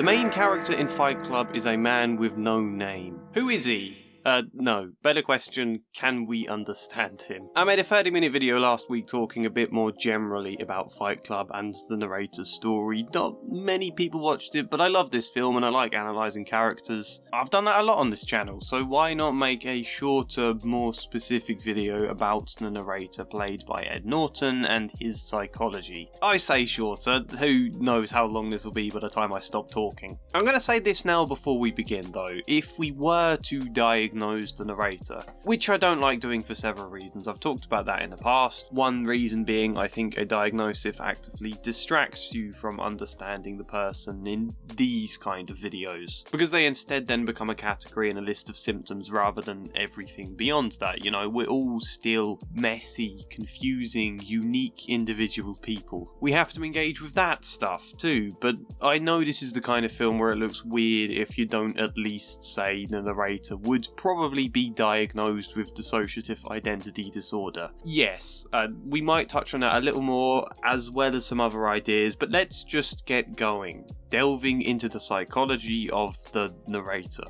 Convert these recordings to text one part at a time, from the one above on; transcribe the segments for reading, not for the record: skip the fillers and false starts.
The main character in Fight Club is a man with no name. Who is he? No. Better question, can we understand him? I made a 30-minute video last week talking a bit more generally about Fight Club and the narrator's story. Not many people watched it, but I love this film and I like analysing characters. I've done that a lot on this channel, so why not make a shorter, more specific video about the narrator played by Ed Norton and his psychology. I say shorter, who knows how long this will be by the time I stop talking. I'm going to say this now before we begin though. If we were to diagnose the narrator, which I don't like doing for several reasons. I've talked about that in the past. One reason being I think a diagnosis actively distracts you from understanding the person in these kind of videos, because they instead then become a category and a list of symptoms rather than everything beyond that. You know, we're all still messy, confusing, unique individual people. We have to engage with that stuff too, but I know this is the kind of film where it looks weird if you don't at least say the narrator would probably be diagnosed with dissociative identity disorder. Yes, we might touch on that a little more as well as some other ideas, but let's just get going, delving into the psychology of the narrator.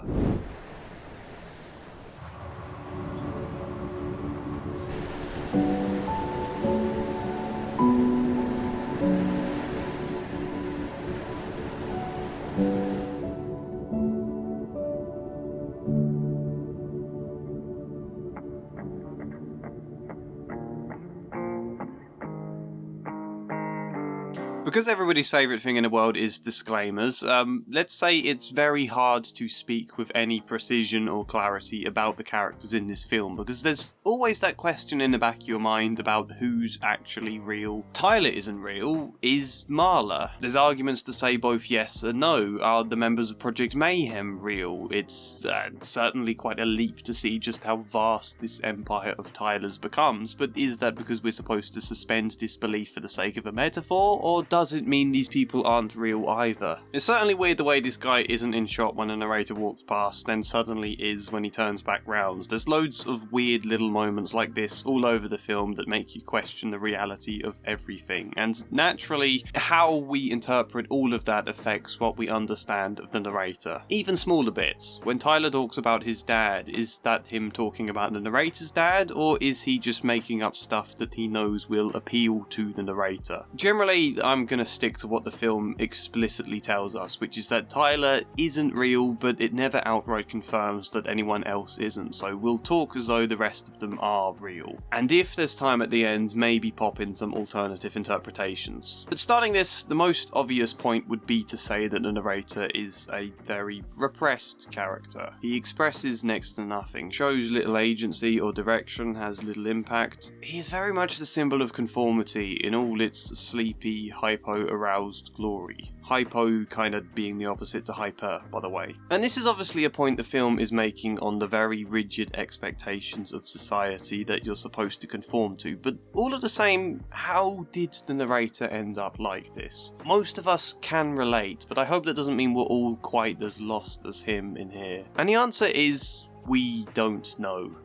Because everybody's favourite thing in the world is disclaimers, let's say it's very hard to speak with any precision or clarity about the characters in this film, because there's always that question in the back of your mind about who's actually real. Tyler isn't real, is Marla? There's arguments to say both yes and no. Are the members of Project Mayhem real? It's certainly quite a leap to see just how vast this empire of Tyler's becomes, but is that because we're supposed to suspend disbelief for the sake of a metaphor, or does it mean these people aren't real either? It's certainly weird the way this guy isn't in shot when a narrator walks past, then suddenly is when he turns back round. There's loads of weird little moments like this all over the film that make you question the reality of everything, and naturally, how we interpret all of that affects what we understand of the narrator. Even smaller bits. When Tyler talks about his dad, is that him talking about the narrator's dad, or is he just making up stuff that he knows will appeal to the narrator? Generally, I'm gonna stick to what the film explicitly tells us, which is that Tyler isn't real, but it never outright confirms that anyone else isn't, so we'll talk as though the rest of them are real. And if there's time at the end, maybe pop in some alternative interpretations. But starting this, the most obvious point would be to say that the narrator is a very repressed character. He expresses next to nothing, shows little agency or direction, has little impact. He is very much the symbol of conformity in all its sleepy, hypo-aroused glory. Hypo kind of being the opposite to hyper, by the way. And this is obviously a point the film is making on the very rigid expectations of society that you're supposed to conform to, but all of the same, how did the narrator end up like this? Most of us can relate, but I hope that doesn't mean we're all quite as lost as him in here. And the answer is, we don't know.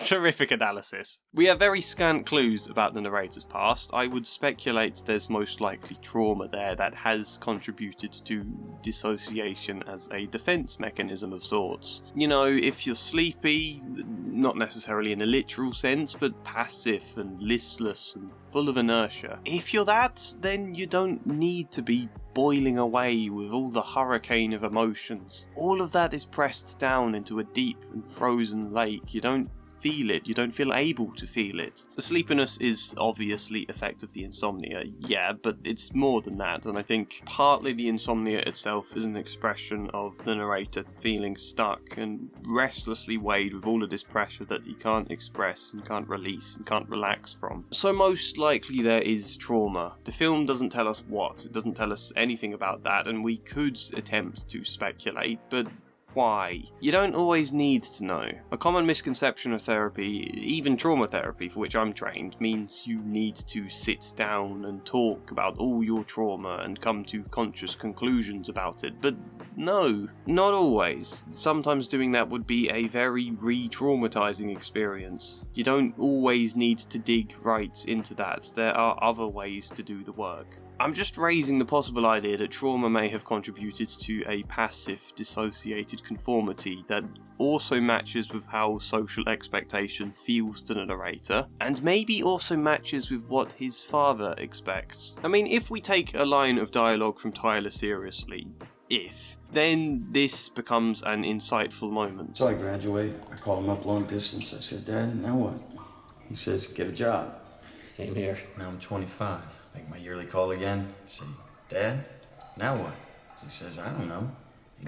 Terrific analysis. We have very scant clues about the narrator's past. I would speculate there's most likely trauma there that has contributed to dissociation as a defense mechanism of sorts. You know, if you're sleepy, not necessarily in a literal sense, but passive and listless and full of inertia. If you're that, then you don't need to be boiling away with all the hurricane of emotions. All of that is pressed down into a deep and frozen lake. You don't feel it, you don't feel able to feel it. The sleepiness is obviously effect of the insomnia, yeah, but it's more than that, and I think partly the insomnia itself is an expression of the narrator feeling stuck and restlessly weighed with all of this pressure that he can't express and can't release and can't relax from. So most likely there is trauma. The film doesn't tell us what, it doesn't tell us anything about that, and we could attempt to speculate, but why? You don't always need to know. A common misconception of therapy, even trauma therapy for which I'm trained, means you need to sit down and talk about all your trauma and come to conscious conclusions about it, but no, not always. Sometimes doing that would be a very re-traumatizing experience. You don't always need to dig right into that. There are other ways to do the work. I'm just raising the possible idea that trauma may have contributed to a passive, dissociated conformity that also matches with how social expectation feels to the narrator, and maybe also matches with what his father expects. I mean, if we take a line of dialogue from Tyler seriously, then this becomes an insightful moment. So I graduate, I call him up long distance, I said, Dad, now what? He says, get a job. Same here. Now I'm 25, make my yearly call again, I say, Dad, now what? He says, I don't know.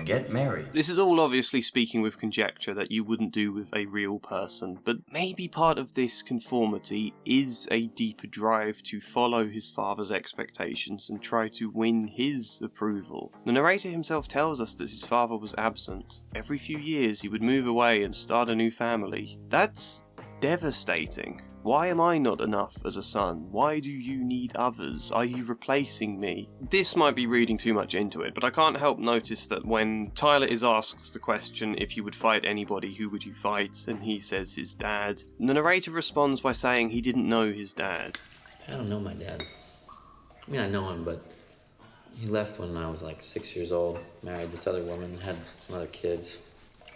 Get married. This is all obviously speaking with conjecture that you wouldn't do with a real person, but maybe part of this conformity is a deeper drive to follow his father's expectations and try to win his approval. The narrator himself tells us that his father was absent. Every few years he would move away and start a new family. That's devastating. Why am I not enough as a son? Why do you need others? Are you replacing me? This might be reading too much into it, but I can't help notice that when Tyler is asked the question, if you would fight anybody, who would you fight? And he says his dad. The narrator responds by saying he didn't know his dad. I don't know my dad. I mean, I know him, but he left when I was like 6 years old, married this other woman, had some other kids.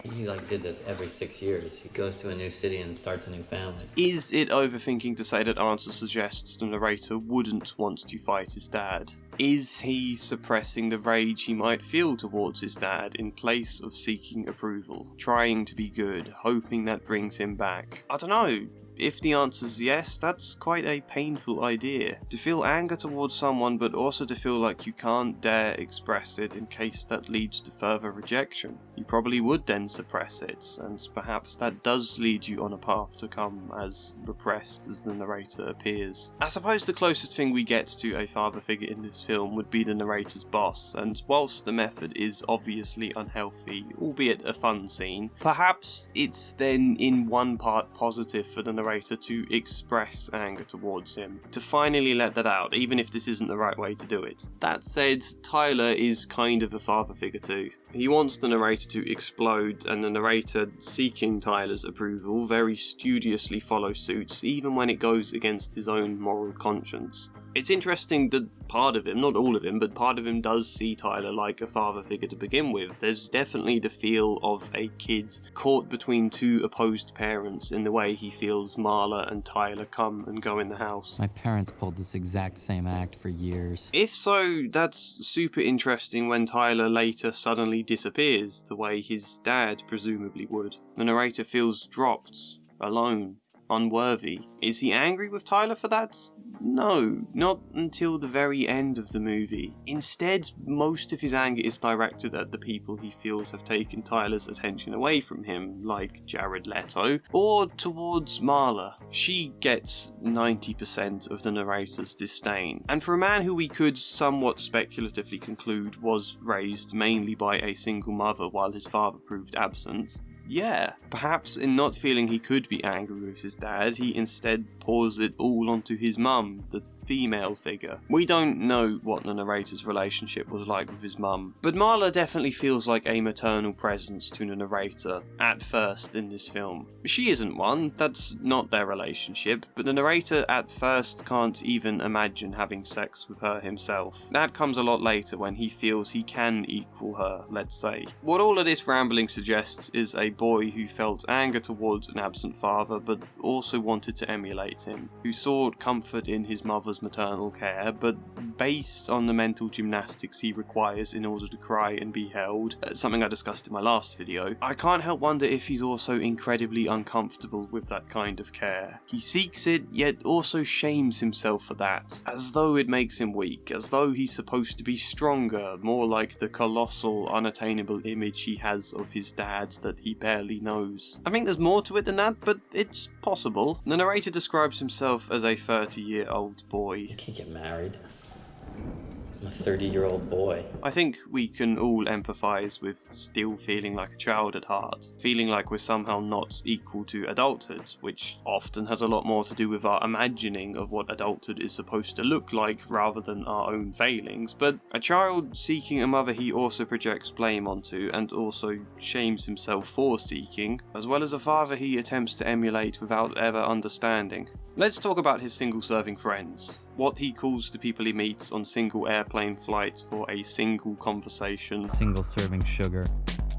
He did this every 6 years. He goes to a new city and starts a new family. Is it overthinking to say that answer suggests the narrator wouldn't want to fight his dad? Is he suppressing the rage he might feel towards his dad in place of seeking approval? Trying to be good, hoping that brings him back? I don't know. If the answer's yes, that's quite a painful idea. To feel anger towards someone, but also to feel like you can't dare express it in case that leads to further rejection. You probably would then suppress it, and perhaps that does lead you on a path to come as repressed as the narrator appears. I suppose the closest thing we get to a father figure in this film would be the narrator's boss, and whilst the method is obviously unhealthy, albeit a fun scene, perhaps it's then in one part positive for the narrator to express anger towards him, to finally let that out, even if this isn't the right way to do it. That said, Tyler is kind of a father figure too. He wants the narrator to explode, and the narrator, seeking Tyler's approval, very studiously follows suit, even when it goes against his own moral conscience. It's interesting that part of him, not all of him, but part of him does see Tyler like a father figure to begin with. There's definitely the feel of a kid caught between two opposed parents in the way he feels Marla and Tyler come and go in the house. My parents pulled this exact same act for years. If so, that's super interesting when Tyler later suddenly disappears, the way his dad presumably would. The narrator feels dropped, alone, unworthy. Is he angry with Tyler for that? No, not until the very end of the movie. Instead, most of his anger is directed at the people he feels have taken Tyler's attention away from him, like Jared Leto, or towards Marla. She gets 90% of the narrator's disdain. And for a man who we could somewhat speculatively conclude was raised mainly by a single mother while his father proved absent, yeah, perhaps in not feeling he could be angry with his dad, he instead pours it all onto his mum, the female figure. We don't know what the narrator's relationship was like with his mum, but Marla definitely feels like a maternal presence to the narrator, at first in this film. She isn't one, that's not their relationship, but the narrator at first can't even imagine having sex with her himself. That comes a lot later when he feels he can equal her, let's say. What all of this rambling suggests is a boy who felt anger towards an absent father, but also wanted to emulate him, who sought comfort in his mother's maternal care, but based on the mental gymnastics he requires in order to cry and be held, something I discussed in my last video, I can't help wonder if he's also incredibly uncomfortable with that kind of care. He seeks it, yet also shames himself for that, as though it makes him weak, as though he's supposed to be stronger, more like the colossal, unattainable image he has of his dad that he barely knows. I think there's more to it than that, but it's possible. The narrator describes himself as a 30-year-old boy. You can't get married. I'm a 30-year-old boy. I think we can all empathise with still feeling like a child at heart, feeling like we're somehow not equal to adulthood, which often has a lot more to do with our imagining of what adulthood is supposed to look like rather than our own failings. But a child seeking a mother he also projects blame onto and also shames himself for seeking, as well as a father he attempts to emulate without ever understanding. Let's talk about his single-serving friends. what he calls to people he meets on single airplane flights for a single conversation. Single serving sugar,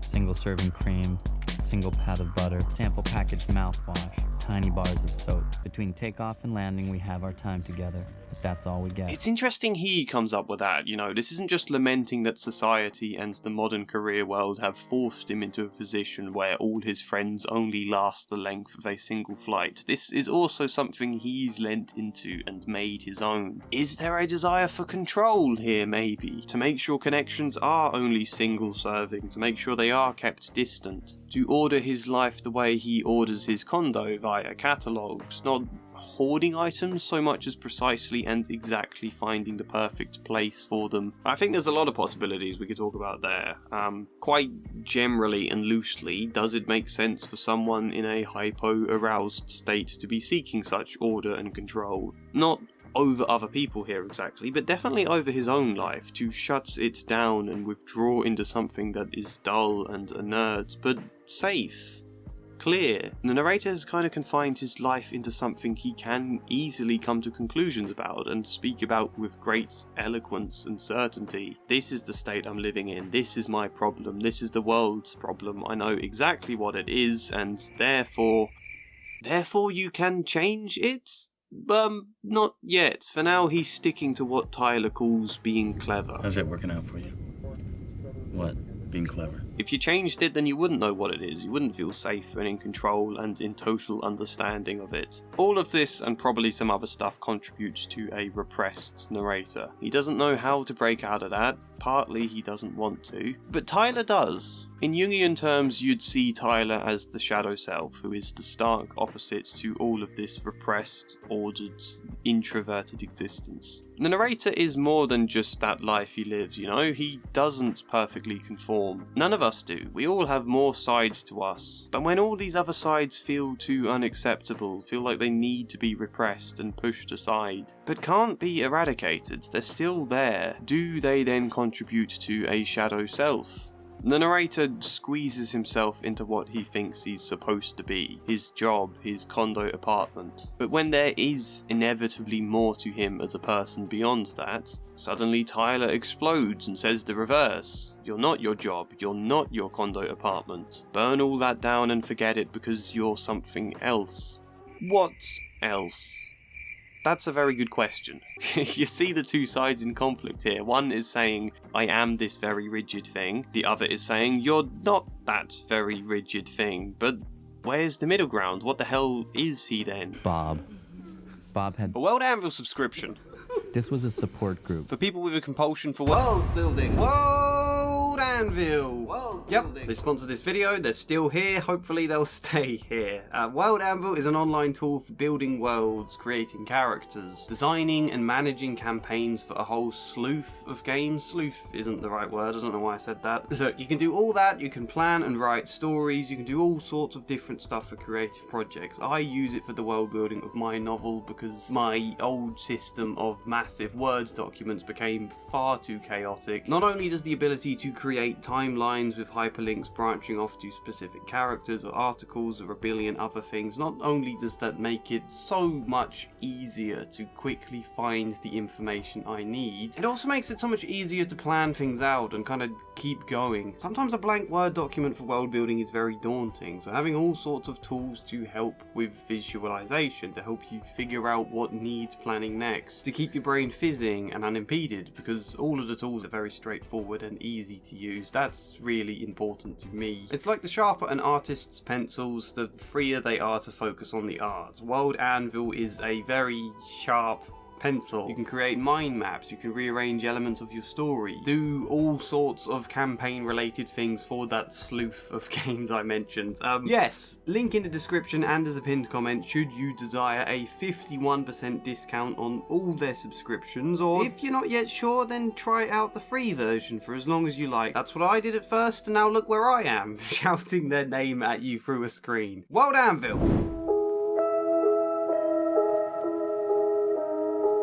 single serving cream, single pat of butter, sample packaged mouthwash, tiny bars of soap. Between takeoff and landing, we have our time together, but that's all we get. It's interesting he comes up with that, you know. This isn't just lamenting that society and the modern career world have forced him into a position where all his friends only last the length of a single flight. This is also something he's lent into and made his own. Is there a desire for control here, maybe? To make sure connections are only single serving, to make sure they are kept distant, to order his life the way he orders his condo via catalogues, not hoarding items so much as precisely and exactly finding the perfect place for them. I think there's a lot of possibilities we could talk about there. Quite generally and loosely, does it make sense for someone in a hypo-aroused state to be seeking such order and control? Not over other people here exactly, but definitely over his own life, to shut it down and withdraw into something that is dull and inert, but safe. Clear. The narrator has kind of confined his life into something he can easily come to conclusions about and speak about with great eloquence and certainty. This is the state I'm living in, this is my problem, this is the world's problem, I know exactly what it is, and therefore you can change it? Not yet. For now, he's sticking to what Tyler calls being clever. How's that working out for you? What? Being clever. If you changed it, then you wouldn't know what it is. You wouldn't feel safe and in control and in total understanding of it. All of this, and probably some other stuff, contributes to a repressed narrator. He doesn't know how to break out of that. Partly he doesn't want to. But Tyler does. In Jungian terms, you'd see Tyler as the shadow self, who is the stark opposite to all of this repressed, ordered, introverted existence. The narrator is more than just that life he lives, you know? He doesn't perfectly conform. None of us do. We all have more sides to us. But when all these other sides feel too unacceptable, feel like they need to be repressed and pushed aside, but can't be eradicated, they're still there, do they then contribute to a shadow self? The narrator squeezes himself into what he thinks he's supposed to be, his job, his condo apartment. But when there is inevitably more to him as a person beyond that, suddenly Tyler explodes and says the reverse. You're not your job, you're not your condo apartment. Burn all that down and forget it because you're something else. What else? That's a very good question. You see the two sides in conflict here. One is saying, I am this very rigid thing. The other is saying, you're not that very rigid thing. But where's the middle ground? What the hell is he then? Bob had... A World Anvil subscription. This was a support group. For people with a compulsion for world building. World Anvil. World building. They sponsored this video. They're still here. Hopefully they'll stay here. World Anvil is an online tool for building worlds, creating characters, designing and managing campaigns for a whole slew of games. Sleuth isn't the right word. I don't know why I said that. Look, you can do all that. You can plan and write stories. You can do all sorts of different stuff for creative projects. I use it for the world building of my novel because my old system of massive Word documents became far too chaotic. Not only does the ability to create timelines with hyperlinks branching off to specific characters or articles or a billion other things, not only does that make it so much easier to quickly find the information I need, it also makes it so much easier to plan things out and kind of keep going. Sometimes a blank Word document for world building is very daunting, so having all sorts of tools to help with visualization, to help you figure out what needs planning next, to keep your brain fizzing and unimpeded, because all of the tools are very straightforward and easy to use. That's really important to me. It's like the sharper an artist's pencils, the freer they are to focus on the art. World Anvil is a very sharp pencil. You can create mind maps, you can rearrange elements of your story, do all sorts of campaign related things for that sleuth of games I mentioned. Yes, link in the description and as a pinned comment should you desire a 51% discount on all their subscriptions, or if you're not yet sure, then try out the free version for as long as you like. That's what I did at first, and now look where I am, shouting their name at you through a screen. World Anvil!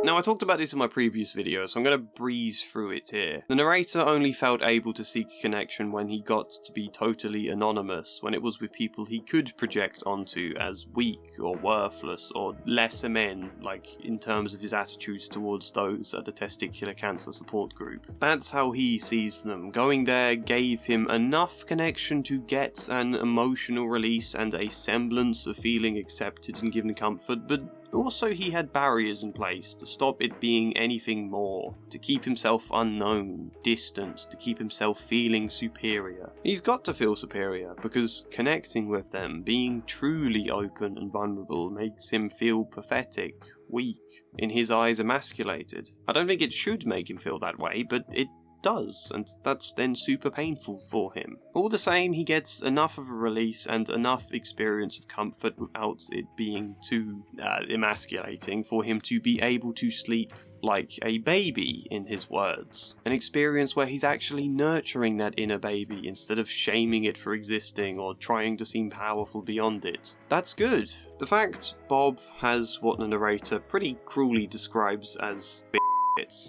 Now, I talked about this in my previous video, so I'm going to breeze through it here. The narrator only felt able to seek connection when he got to be totally anonymous, when it was with people he could project onto as weak or worthless or lesser men, like in terms of his attitudes towards those at the testicular cancer support group. That's how he sees them. Going there gave him enough connection to get an emotional release and a semblance of feeling accepted and given comfort, but also he had barriers in place to stop it being anything more, to keep himself unknown, distant, to keep himself feeling superior. He's got to feel superior, because connecting with them, being truly open and vulnerable, makes him feel pathetic, weak, in his eyes emasculated. I don't think it should make him feel that way, but it does, and that's then super painful for him. All the same, he gets enough of a release and enough experience of comfort without it being too emasculating for him to be able to sleep like a baby, in his words. An experience where he's actually nurturing that inner baby instead of shaming it for existing or trying to seem powerful beyond it. That's good. The fact Bob has what the narrator pretty cruelly describes as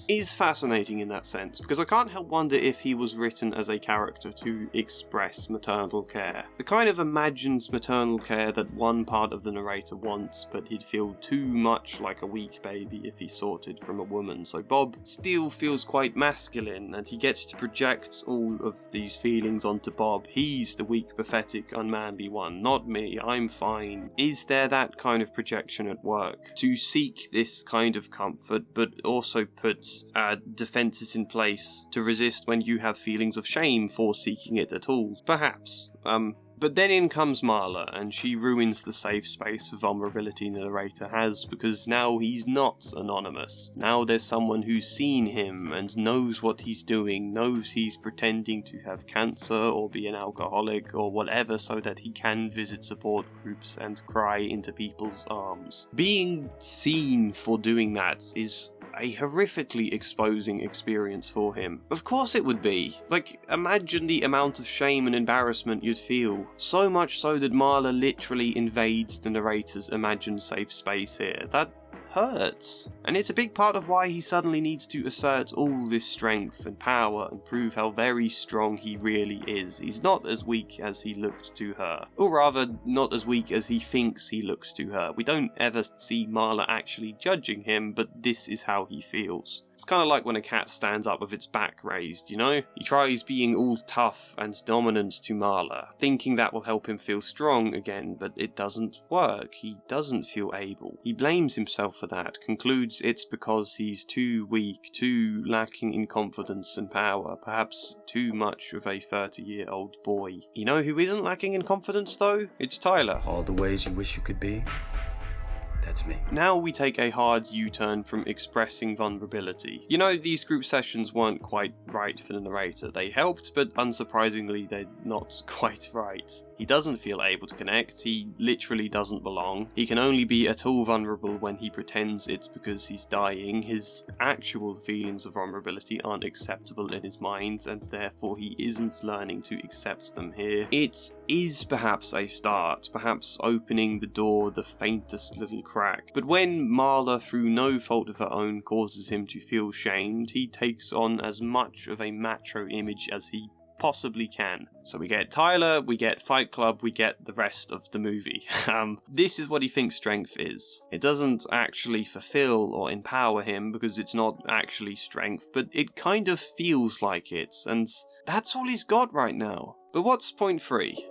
is fascinating in that sense, because I can't help wonder if he was written as a character to express maternal care. The kind of imagined maternal care that one part of the narrator wants, but he'd feel too much like a weak baby if he sought it from a woman. So Bob still feels quite masculine, and he gets to project all of these feelings onto Bob. He's the weak, pathetic, unmanly one, not me, I'm fine. Is there that kind of projection at work? To seek this kind of comfort, but also puts defenses in place to resist when you have feelings of shame for seeking it at all. Perhaps. But then in comes Marla, and she ruins the safe space for vulnerability the narrator has, because now he's not anonymous. Now there's someone who's seen him and knows what he's doing, knows he's pretending to have cancer or be an alcoholic or whatever so that he can visit support groups and cry into people's arms. Being seen for doing that is a horrifically exposing experience for him. Of course it would be. Like, imagine the amount of shame and embarrassment you'd feel. So much so that Marla literally invades the narrator's imagined safe space here. That hurts. And it's a big part of why he suddenly needs to assert all this strength and power and prove how very strong he really is. He's not as weak as he looked to her. Or rather, not as weak as he thinks he looks to her. We don't ever see Marla actually judging him, but this is how he feels. It's kind of like when a cat stands up with its back raised, you know? He tries being all tough and dominant to Marla, thinking that will help him feel strong again, but it doesn't work. He doesn't feel able. He blames himself for that, concludes it's because he's too weak, too lacking in confidence and power, perhaps too much of a 30-year-old boy. You know who isn't lacking in confidence though? It's Tyler. All the ways you wish you could be, that's me. Now we take a hard U-turn from expressing vulnerability. You know, these group sessions weren't quite right for the narrator. They helped, but unsurprisingly, they're not quite right. He doesn't feel able to connect, he literally doesn't belong. He can only be at all vulnerable when he pretends it's because he's dying. His actual feelings of vulnerability aren't acceptable in his mind, and therefore he isn't learning to accept them here. It is perhaps a start, perhaps opening the door the faintest little crack. But when Marla, through no fault of her own, causes him to feel shamed, he takes on as much of a macho image as he possibly can. So we get Tyler, we get Fight Club, we get the rest of the movie. This is what he thinks strength is. It doesn't actually fulfill or empower him because it's not actually strength, but it kind of feels like it, and that's all he's got right now. But what's point 3?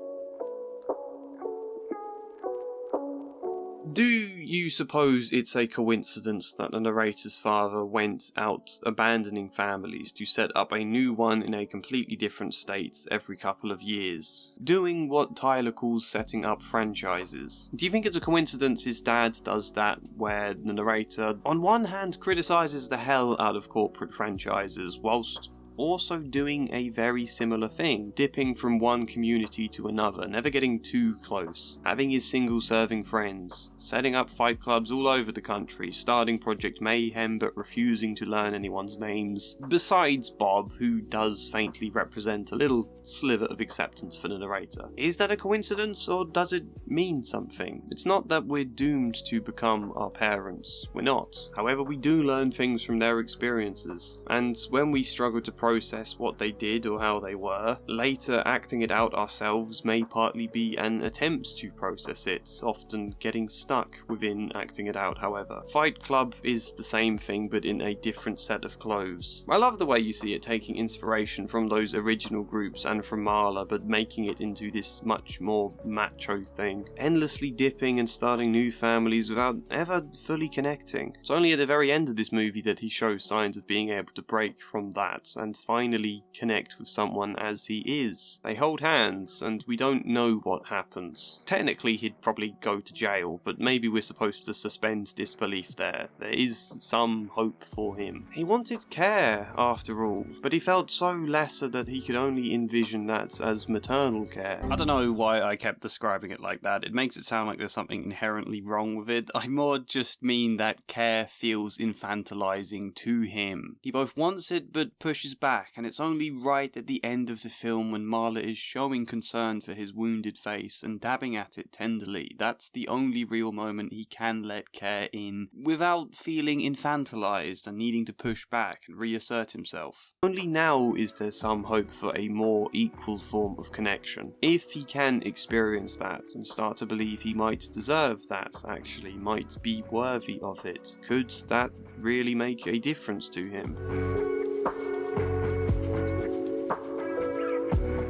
Do you suppose it's a coincidence that the narrator's father went out abandoning families to set up a new one in a completely different state every couple of years, doing what Tyler calls setting up franchises? Do you think it's a coincidence his dad does that, where the narrator on one hand criticises the hell out of corporate franchises whilst also doing a very similar thing, dipping from one community to another, never getting too close, having his single-serving friends, setting up fight clubs all over the country, starting Project Mayhem but refusing to learn anyone's names, besides Bob, who does faintly represent a little sliver of acceptance for the narrator. Is that a coincidence, or does it mean something? It's not that we're doomed to become our parents. We're not. However, we do learn things from their experiences, and when we struggle to process what they did or how they were, later acting it out ourselves may partly be an attempt to process it, often getting stuck within acting it out, however. Fight Club is the same thing but in a different set of clothes. I love the way you see it taking inspiration from those original groups and from Marla, but making it into this much more macho thing, endlessly dipping and starting new families without ever fully connecting. It's only at the very end of this movie that he shows signs of being able to break from that and finally connect with someone as he is. They hold hands and we don't know what happens. Technically he'd probably go to jail, but maybe we're supposed to suspend disbelief there. There is some hope for him. He wanted care after all, but he felt so lesser that he could only envision that as maternal care. I don't know why I kept describing it like that. It makes it sound like there's something inherently wrong with it. I more just mean that care feels infantilizing to him. He both wants it but pushes back, and it's only right at the end of the film when Marla is showing concern for his wounded face and dabbing at it tenderly. That's the only real moment he can let care in without feeling infantilized and needing to push back and reassert himself. Only now is there some hope for a more equal form of connection. If he can experience that and start to believe he might deserve that, actually, might be worthy of it, could that really make a difference to him?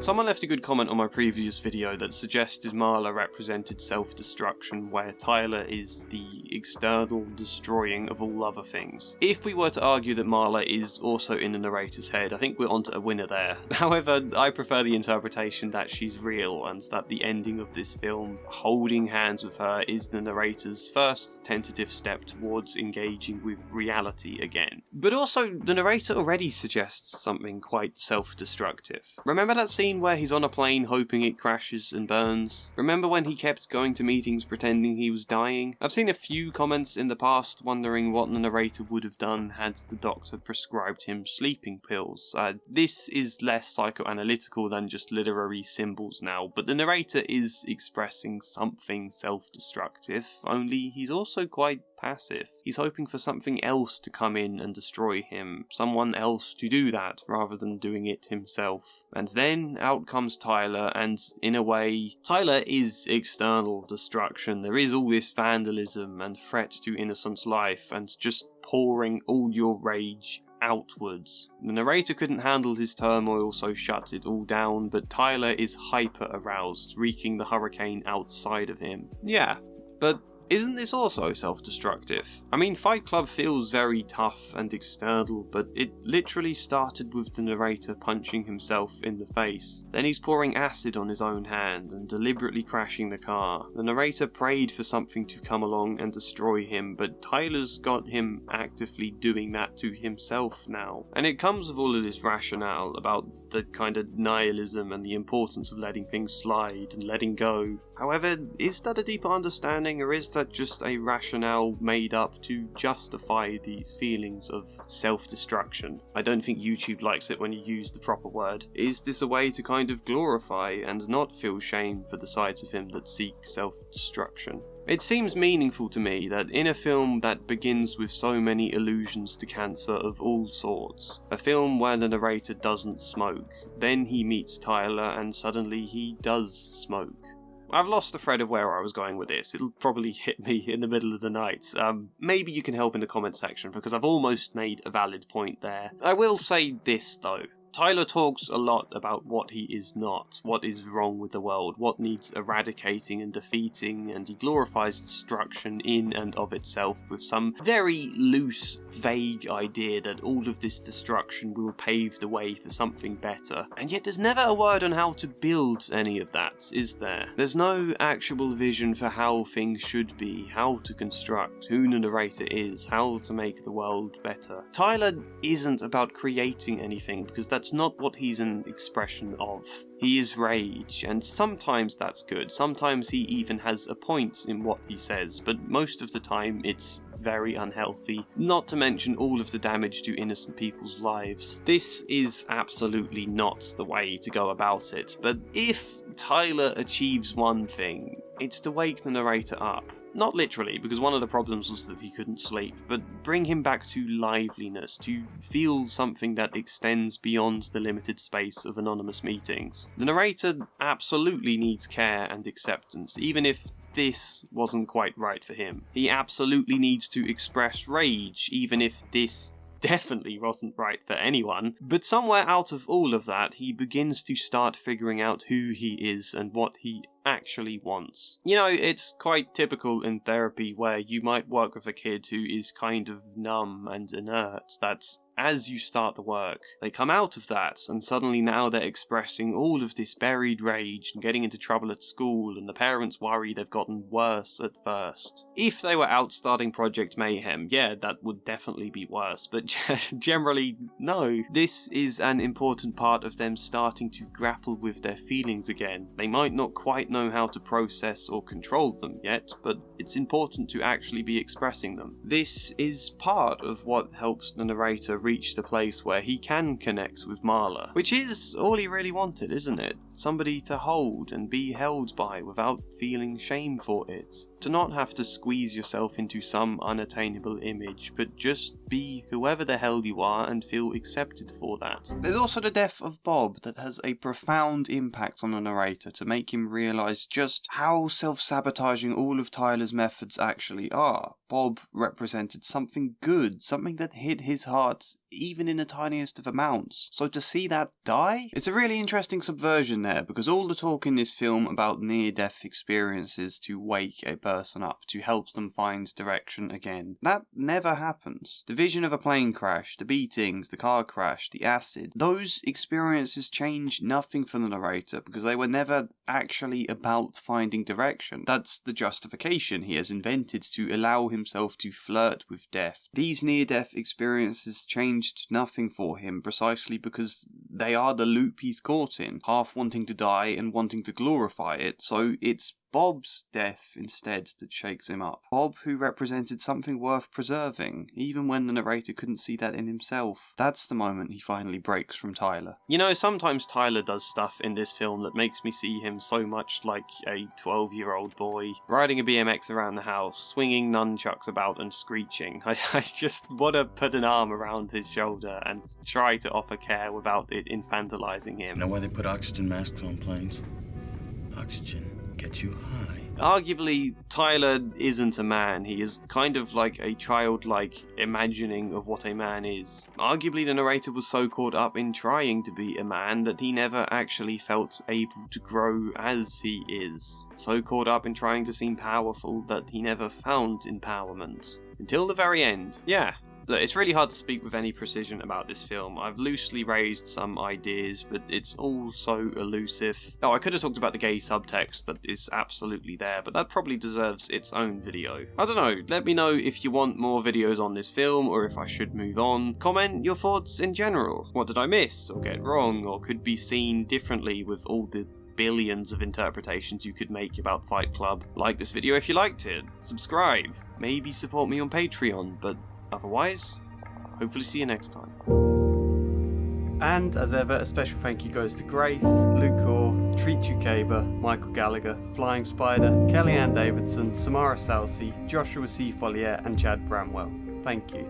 Someone left a good comment on my previous video that suggested Marla represented self-destruction, where Tyler is the external destroying of all other things. If we were to argue that Marla is also in the narrator's head, I think we're onto a winner there. However, I prefer the interpretation that she's real, and that the ending of this film, holding hands with her, is the narrator's first tentative step towards engaging with reality again. But also, the narrator already suggests something quite self-destructive. Remember that scene where he's on a plane hoping it crashes and burns? Remember when he kept going to meetings pretending he was dying? I've seen a few comments in the past wondering what the narrator would have done had the doctor prescribed him sleeping pills. This is less psychoanalytical than just literary symbols now, but the narrator is expressing something self-destructive, only he's also quite passive. He's hoping for something else to come in and destroy him, someone else to do that rather than doing it himself. And then out comes Tyler, and in a way, Tyler is external destruction. There is all this vandalism and threat to innocent life and just pouring all your rage outwards. The narrator couldn't handle his turmoil, so shut it all down, but Tyler is hyper-aroused, wreaking the hurricane outside of him. Yeah, but isn't this also self-destructive? I mean, Fight Club feels very tough and external, but it literally started with the narrator punching himself in the face. Then he's pouring acid on his own hand and deliberately crashing the car. The narrator prayed for something to come along and destroy him, but Tyler's got him actively doing that to himself now. And it comes with all of this rationale about the kind of nihilism and the importance of letting things slide and letting go. However, is that a deeper understanding, or is that just a rationale made up to justify these feelings of self-destruction? I don't think YouTube likes it when you use the proper word. Is this a way to kind of glorify and not feel shame for the sides of him that seek self-destruction? It seems meaningful to me that in a film that begins with so many allusions to cancer of all sorts, a film where the narrator doesn't smoke, then he meets Tyler and suddenly he does smoke. I've lost the thread of where I was going with this. It'll probably hit me in the middle of the night. Maybe you can help in the comment section, because I've almost made a valid point there. I will say this though. Tyler talks a lot about what he is not, what is wrong with the world, what needs eradicating and defeating, and he glorifies destruction in and of itself with some very loose, vague idea that all of this destruction will pave the way for something better. And yet there's never a word on how to build any of that, is there? There's no actual vision for how things should be, how to construct, who the narrator is, how to make the world better. Tyler isn't about creating anything, because that that's not what he's an expression of. He is rage, and sometimes that's good. Sometimes he even has a point in what he says, but most of the time it's very unhealthy, not to mention all of the damage to innocent people's lives. This is absolutely not the way to go about it, but if Tyler achieves one thing, it's to wake the narrator up. Not literally, because one of the problems was that he couldn't sleep, but bring him back to liveliness, to feel something that extends beyond the limited space of anonymous meetings. The narrator absolutely needs care and acceptance, even if this wasn't quite right for him. He absolutely needs to express rage, even if this definitely wasn't right for anyone. But somewhere out of all of that, he begins to start figuring out who he is and what he actually wants. You know, it's quite typical in therapy where you might work with a kid who is kind of numb and inert. That's as you start the work, they come out of that, and suddenly now they're expressing all of this buried rage and getting into trouble at school, and the parents worry they've gotten worse at first. If they were out starting Project Mayhem, yeah, that would definitely be worse, but generally, no. This is an important part of them starting to grapple with their feelings again. They might not quite know how to process or control them yet, but it's important to actually be expressing them. This is part of what helps the narrator reach the place where he can connect with Marla, which is all he really wanted, isn't it? Somebody to hold and be held by without feeling shame for it. To not have to squeeze yourself into some unattainable image, but just be whoever the hell you are and feel accepted for that. There's also the death of Bob that has a profound impact on the narrator to make him realise just how self-sabotaging all of Tyler's methods actually are. Bob represented something good, something that hit his heart even in the tiniest of amounts. So to see that die? It's a really interesting subversion there, because all the talk in this film about near-death experiences to wake a person up, to help them find direction again, that never happens. The vision of a plane crash, the beatings, the car crash, the acid, those experiences change nothing for the narrator, because they were never actually about finding direction. That's the justification he has invented to allow himself to flirt with death. These near-death experiences changed nothing for him precisely because they are the loop he's caught in, half wanting to die and wanting to glorify it, so it's Bob's death instead that shakes him up. Bob, who represented something worth preserving, even when the narrator couldn't see that in himself. That's the moment he finally breaks from Tyler. You know, sometimes Tyler does stuff in this film that makes me see him so much like a 12-year-old boy, riding a BMX around the house, swinging nunchucks about and screeching. I just want to put an arm around his shoulder and try to offer care without it infantilizing him. You know why they put oxygen masks on planes? Oxygen gets you high. Arguably, Tyler isn't a man. He is kind of like a childlike imagining of what a man is. Arguably, the narrator was so caught up in trying to be a man that he never actually felt able to grow as he is. So caught up in trying to seem powerful that he never found empowerment. Until the very end. Yeah. Look, it's really hard to speak with any precision about this film. I've loosely raised some ideas, but it's all so elusive. Oh, I could have talked about the gay subtext that is absolutely there, but that probably deserves its own video. I don't know, let me know if you want more videos on this film, or if I should move on. Comment your thoughts in general. What did I miss, or get wrong, or could be seen differently with all the billions of interpretations you could make about Fight Club? Like this video if you liked it, subscribe, maybe support me on Patreon, but otherwise, hopefully see you next time. And as ever, a special thank you goes to Grace, Luke Core, Treat You Caber, Michael Gallagher, Flying Spider, Kellyanne Davidson, Samara Salsi, Joshua C. Follier, and Chad Bramwell. Thank you.